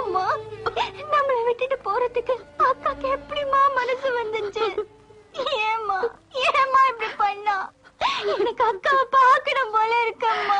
அம்மா, நம்மளை விட்டுட்டு போறதுக்கு அக்காக்கு எப்படிமா மனசு வந்துச்சு? ஏமா ஏமா இப்படி பண்ணா? எனக்கு அக்காவை பார்க்கணும் போல இருக்கம்மா.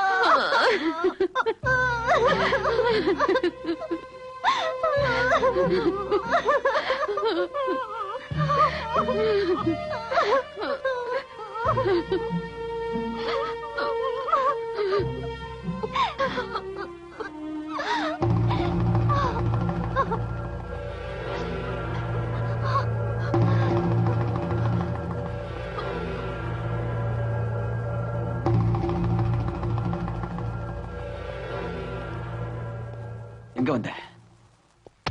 எங்க வந்த?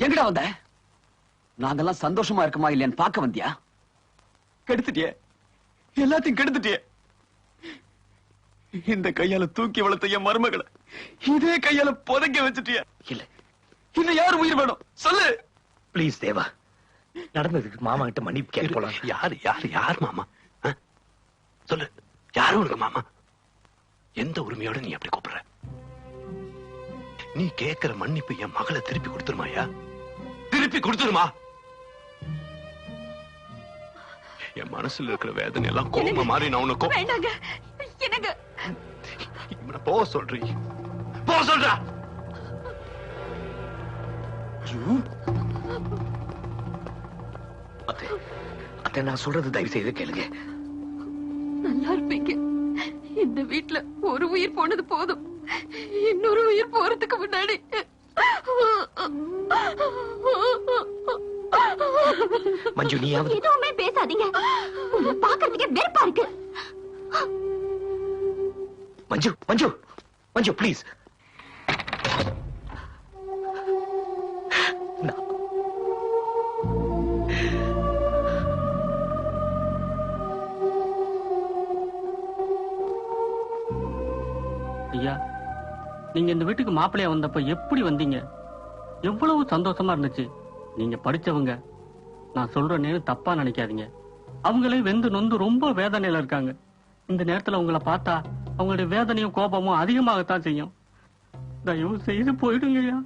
எங்கடா வந்த? நாங்கெல்லாம் சந்தோஷமா இருக்குமா இல்லையான்னு பார்க்க வந்தியா? கெடுத்துட்டிய, எல்லாத்தையும் கெடுத்துட்டிய. இந்த கையால தூக்கி வளர்த்த என் மருமகளை இதே கையால புதைக்க வச்சுட்டிய. இல்ல, இன்னும் யாரு உயிர் வேணும் சொல்லு. பிளீஸ் தேவா, நடந்ததுக்கு மாமா கிட்ட மன்னிப்பு கேட்க போலாம். யாரு யாரு யார் மாமா? சொல்லு, யாரும் உனக்கு மாமா? எந்த உரிமையோட நீ அப்படி கூப்பிடுற? நீ கேட்கிற மன்னிப்பு என் மகளை திருப்பி கொடுத்துருமாயா? திருப்பி கொடுத்துருமா? என் மனசுல இருக்கிற வேதனை எல்லாம் கோபமா மாறி நான் உனக்கு போ சொல்றீ, போ சொல்றா. அத்தை, நான் சொல்றது தயவு செய்து கேளுங்க. நல்லா இருப்பீங்க. இந்த வீட்டுல ஒரு உயிர் போனது போதும், இன்னொரு உயிர் போறதுக்கு முன்னாடி மஞ்சு, நீயாவது எதுவுமே பேசாதீங்க. உங்களை பார்க்கறதுக்கே வெறுப்பா இருக்கு. மஞ்சு மஞ்சு மஞ்சு பிளீஸ். ஐயா, நீங்க இந்த வீட்டுக்கு மாப்பிள்ளையா வந்தப்ப எப்படி வந்தீங்க? எவ்வளவு சந்தோஷமா இருந்துச்சு. நீங்க படிச்சவங்க, நான் சொல்ற நேரம் தப்பா நினைக்காதீங்க. அவங்களே வெந்து நொந்து ரொம்ப வேதனையில இருக்காங்க. இந்த நேரத்துல உங்களை பார்த்தா அவங்களுடைய வேதனையும் கோபமும் அதிகமாகத்தான் செய்யும். தயவு செய்து போயிடுங்க ஐயா.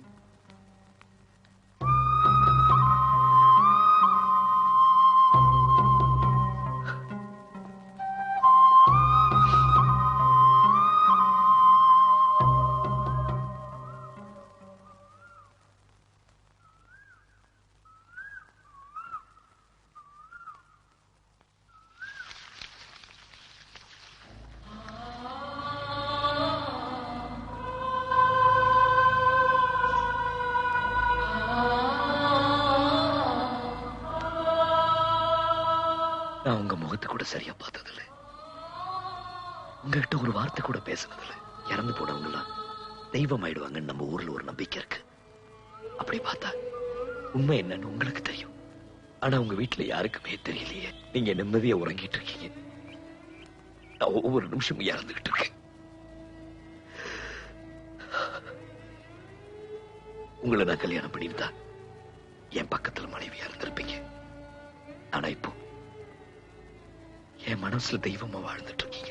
நான் உங்க முகத்தை கூட சரியா பார்த்ததில்ல, உங்ககிட்ட ஒரு வார்த்தை கூட பேசினதில்ல. இறந்து போனவங்கலாம் தெய்வம் ஆயிடுவாங்கன்னு நம்ம ஊர்ல ஒரு நம்பிக்கை இருக்கு. அப்படி பார்த்தா உண்மை என்னன்னு உங்களுக்கு தெரியும். ஆனா உங்க வீட்டுல யாருக்குமே தெரியலையே. நீங்க நிம்மதியா உறங்கிட்டு இருக்கீங்க, நான் ஒவ்வொரு நிமிஷமும் இறந்துகிட்டு இருக்கேன். உங்களை நான் கல்யாணம் பண்ணியிருந்தா என் பக்கத்துல மனைவியா இருந்திருப்பீங்க. ஆனா இப்போ என் மனசுல தெய்வமா வாழ்ந்துட்டு இருக்கீங்க.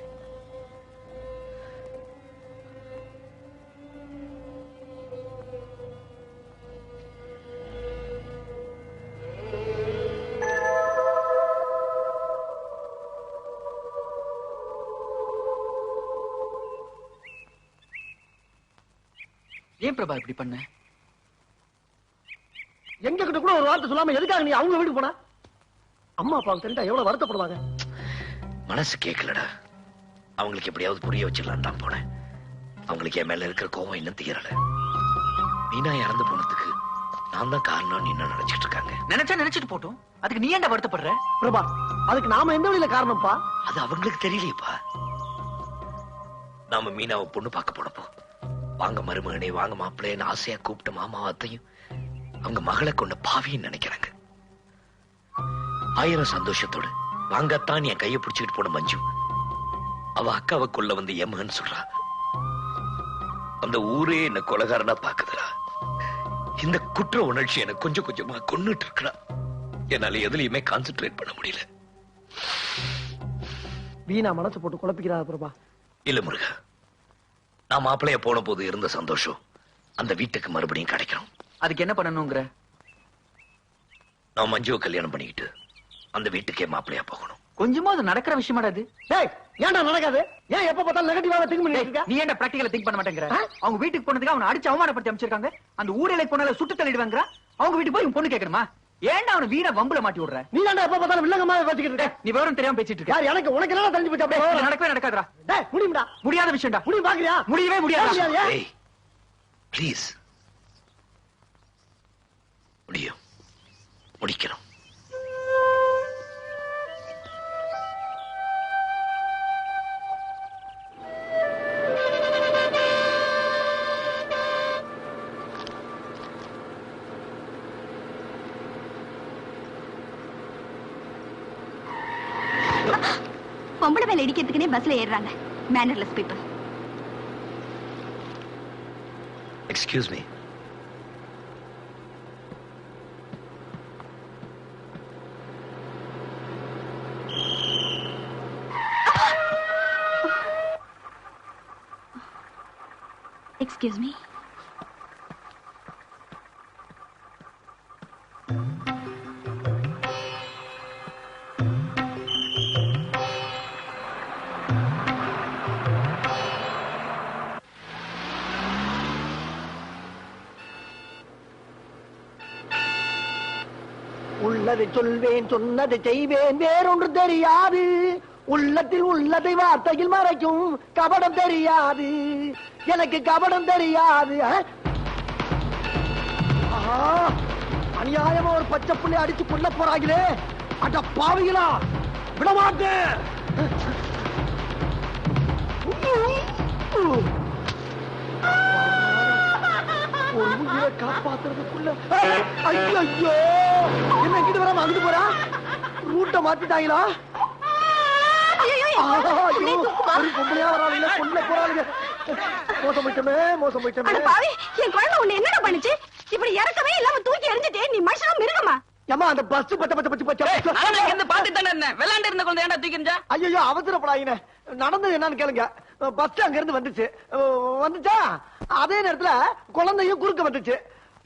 ஏன் பிரபா இப்படி பண்ண? எங்க கிட்ட கூட ஒரு வார்த்தை சொல்லாம எதுக்காக நீ அவங்க வீட்டுக்கு போனா? அம்மா அப்பாவுக்கு தெரிஞ்சா எவ்வளவு வருத்தப்படுவாங்க. மனசு கேட்கலடா. அவங்களுக்கு எப்படியாவது புரிய வச்சிடலாம் தான் போனேன். அவங்களுக்கு என் மேல இருக்கிற கோவம் இன்னும் தீரல. மீனா இறந்து போனதுக்கு நான் தான் காரணம் என்ன நினைச்சிட்டு இருக்காங்க. நினைச்சிட்டு போட்டோம், அதுக்கு நீ ஏன்டா வருத்தப்படுற? பிரபா, அதுக்கு நாம எந்த வழியில காரணம்ப்பா? அது அவங்களுக்கு தெரியலையப்பா. நாம மீனாவை பொண்ணு பார்க்க போனப்போ வாங்க மருமகனே, வாங்க மாப்பிள்ளைன்னு ஆசையா கூப்பிட்ட மாமாவத்தையும் அவங்க மகளை கொண்ட பாவின்னு நினைக்கிறாங்க. 1000 சந்தோஷத்தோடு வாங்கத்தான் என் கையை பிடிச்சிட்டு போன மஞ்சு அவ அக்காவை கொல்ல வந்து என் மகன் சொல்றா. அந்த ஊரே என்ன கொலைகாரனா பாக்குதுடா. இந்த குற்ற உணர்ச்சி எனக்கு கொஞ்சம் கொஞ்சமா கொன்னுட்டு இருக்கா. என்னால எதுலயுமே கான்சென்ட்ரேட் பண்ண முடியல. வீணா மனசு போட்டு குழப்பிக்கிறாரு பிரபா. இல்ல முருகா, நான் மாப்பிள்ளைய போன போது இருந்த சந்தோஷம் அந்த வீட்டுக்கு மறுபடியும் கிடைக்கணும். அதுக்கு என்ன பண்ணணுங்கிற? நான் மஞ்சுவை கல்யாணம் பண்ணிக்கிட்டு அந்த வீட்டுக்கே மாப்பிள்ளையா போகணும். கொஞ்சமா அது நடக்கிற விஷயமாடா அது? டேய் ஏன்டா நடக்காது? ஏன் எப்ப பார்த்தாலும் நெகட்டிவாவே திங்க் பண்ணிட்டு இருக்க? நீ ஏன்டா பிராக்டிகலா திங்க் பண்ண மாட்டேங்கிற? அவங்க வீட்டுக்கு போனதுக்கு அவனை அடிச்சு அவமானப்படுத்தி அமைச்சிருக்காங்க. அந்த ஊரலை பொண்ணால சுட்டு தள்ளிடுவாங்க. அவங்க வீட்டுக்கு போய் பொண்ணு கேட்கணுமா? ஏன்டா அவனை வீட வம்புல மாட்டி விடுற? நீ ஏன்டா எப்ப பார்த்தாலும் வில்லங்கமாவே பேசிக்கிட்டு இருக்க? நீ விவரம் தெரியாம பேசிட்டு இருக்க. யார் எனக்கு உனக்கு என்ன தெரிஞ்சு போச்சு? அப்படியே இது நடக்கவே நடக்காதுடா. டேய் முடியும்டா. முடியாத விஷயம்டா. முடியும் பாக்குறியா? முடியவே முடியாது. ஏய் ப்ளீஸ், முடியும், முடிக்கணும். பொம்பளை மேல இடிக்கிறதுக்குனே பஸ்ல ஏறுறாங்க. Mannerless people. Excuse me. Excuse me. உள்ளதை சொல்வேன், சொன்னதை செய்வேன், வேறொன்று தெரியாது. உள்ளத்தில் உள்ளதை வார்த்தையில் மறைக்கும் கபடம் தெரியாது. எனக்கு கபடம் தெரியாது. அநியாயமா ஒரு பச்சை புள்ளி அடிச்சு கொல்ல போறாங்களே. அட பாவிகளா, விடமாட்டேன். ஒரு உயிரை காப்பாத்துறதுக்குள்ள ஐயோ என்ன கிட்ட வராம அங்கிட்டு போறா? ரூட்ட மாத்திட்டாங்களா? பொம்பளையா வராங்க, கொல்ல போறாங்க. மோசம் போயிட்டமே, மோசம் போயிட்டமே. என் குழந்தை உன்னை என்னடா பண்ணுச்சு? இப்படி இறக்கவே இல்லாம தூக்கி எறிஞ்சிட்டே நீ மனுஷனா மிருகமா? ஏமா அந்த பஸ் பச்ச பச்ச பச்ச பச்ச பாத்துட்டு தானே இருந்தேன். விளையாண்டு இருந்த குழந்தை ஏன்டா தூக்கி எறிஞ்சா? ஐயோ அவசரப்படாதீங்க. நடந்தது என்னன்னு கேளுங்க. பஸ் அங்க இருந்து வந்துச்சா அதே நேரத்துல குழந்தையும் குறுக்க வந்துச்சு.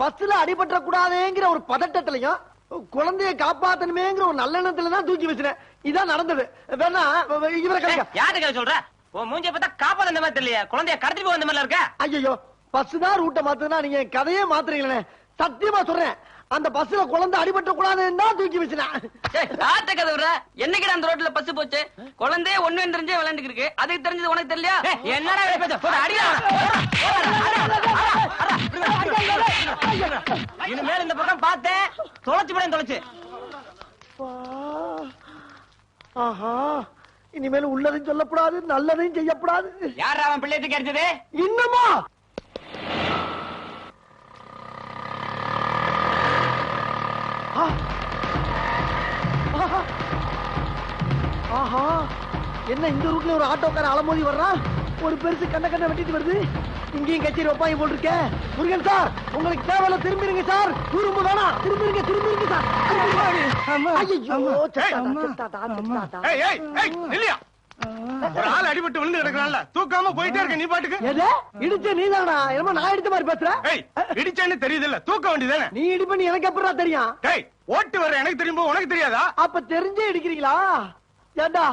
பஸ்ல அடிபட்ட கூடாதுங்கிற ஒரு பதட்டத்திலையும் குழந்தைய காப்பாத்தணுமேங்கிற ஒரு நல்லெண்ணத்துல தான் தூக்கி வச்சினேன். இதான் நடந்தது. வேணா இவரை கேளுங்க. யாருக்கா சொல்ற? உன் மூஞ்சிய பார்த்தா காப்பாத்த அந்த மாதிரி தெரியல, குழந்தைய கடத்தி போக அந்த மாதிரி இருக்க. ஐயோ பஸ் தான் ரூட்ட மாத்துனா நீங்க கதையே மாத்துறீங்களே. சத்தியமா சொல்றேன், அந்த பஸ்ல குழந்தை அடிபட்ட கூடாதுன்னு தான் தூக்கி வச்சினேன். கதை விடுற. என்னைக்கு அந்த ரோட்ல பஸ் போச்சு? குழந்தைய ஒண்ணு தெரிஞ்சே விளையாண்டு இருக்கு. அதுக்கு தெரிஞ்சது உனக்கு தெரியலையா? என்னடா இனிமேல் இந்த பக்கம் பார்த்தேன் தொலைச்சு படம் தொலைச்சு. ஆஹா, இனிமேல் உள்ளதையும் சொல்லக்கூடாது, நல்லதையும் செய்யக்கூடாது. யார் அவன் பிள்ளைக்கு கிடைச்சது? இன்னுமா? ஆஹா, என்ன இந்த ரூட்ல ஒரு ஆட்டோக்கார அலமோதி வர்றான். ஒரு பெருசு கண்ண வெட்டிட்டு வருது. இங்கேயும் கச்சேரி வைப்பாங்க போல் இருக்க. முருகன் சார், உங்களுக்கு தேவையில்ல திரும்பிருங்க சார். திரும்ப வேணாம், திரும்பிருங்க சார். ஒரு ஆள் அடிபட்டு விழுந்து கிடக்குறான்ல, தூக்காம போயிட்டே இருக்க நீ பாட்டுக்கு. இடிச்ச நீதானா? என்னமோ நான் இடிச்ச மாதிரி பேசுற. இடிச்சேன்னு தெரியுது இல்ல, தூக்க வேண்டியதானே. நீ இடிப்ப எனக்கு எப்படா தெரியும்? ஓட்டு வர எனக்கு தெரியும், உனக்கு தெரியாதா? அப்ப தெரிஞ்சே இடிக்கிறீங்களா? ஏண்டா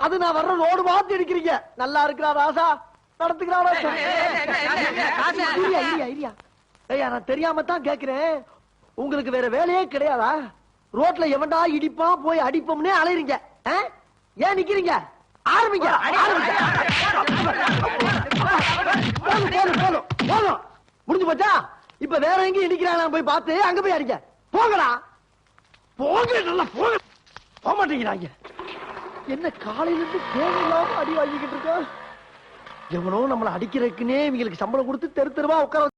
அது நான் வர்ற ரோடு பார்த்து இடிக்கிறீங்க. நல்லா இருக்கிறா ராசா, நடத்துக்கிறாரா? நான் தெரியாம தான் கேக்குறேன். உங்களுக்கு வேற வேலையே கிடையாதா? ரோட்ல எவன்டா இடிப்பா போய் அடிப்போம்னே அலையறீங்க. ஏன் நிக்கிறீங்க? ஆரம்பிங்க. போதும், முடிஞ்சு போச்சா? இப்ப வேற எங்கேயும் இடிக்கிறாங்க போய் பார்த்து அங்க போய் அடிங்க. போங்கடா, போங்க, நல்லா போக மாட்டேங்கிறாங்க. என்ன காலையில இருந்து தேவையில்லாம அடி வாங்கிக்கிட்டு இருக்கோம். எவனோ நம்மளை அடிக்கிறதுக்குன்னே இவங்களுக்கு சம்பளம் கொடுத்து தெரு தெருவா உட்கார